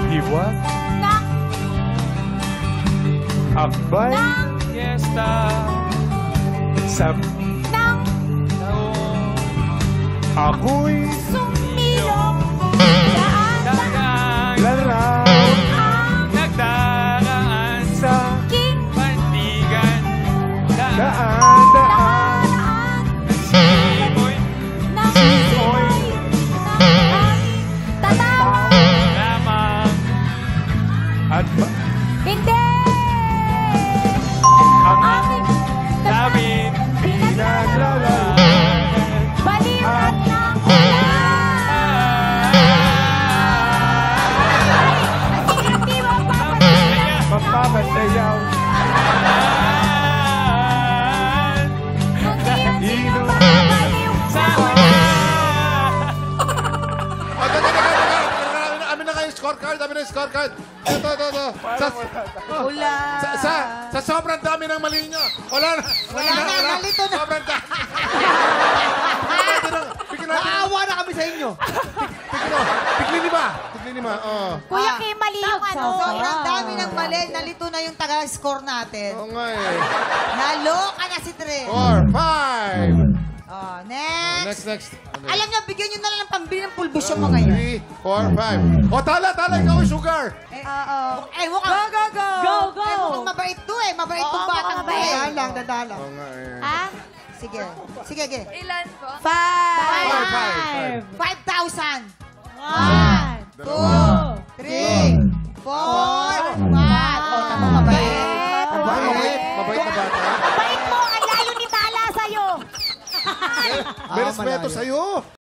Hiwag. Nang. Akbay. Nang. Fiesta. Sa Nang. Taong. ako'y Sumilong. Daan. Dagang. laraw Nagdaraan. sa King. Pantigan. Daan. daan. Daan. Simoy. Nang. Simoy. Nang. Tatawa. Lamang. At Hindi. ang Aking Labing. pinaglalagay balikat ng ulan. Hindi mo papalitan. mapapasayaw. Kung hindi mo papaliw. Sa Amin na kayo scorecard. Amin na yung scorecard. Ito. Wala. Sa sobrang dami ng mali nyo. Wala na. Nalito na. Sobrang dami. Bigyan natin. Naawa na kami sa inyo. Tigli-lima. Oh. Kuya Kim, mali yung ano. Sobrang dami ng mali. Nalito na yung taga-score natin. Oo nga eh. Naloka na si Tre. 4, 5. Oh, next. Next. Alam niyo, bigyan niyo na lang ng pambili ng pulbos yung mga yun. 3, 4, 5. O, tala. Ikaw yung sugar. Mukhang... Go. mukhang mabait to eh. Mabait tong Oo, batang to mabait. eh. Dadalang. Oo nga eh. Ha? Sige. Sige. Ilan po? 5. 5,000. 1. 2, 3, 4, 5. Oh, tama, mabait. Mabait na bata. Mabait mo, ang lalo ni Tala sa'yo. May respeto sa'yo.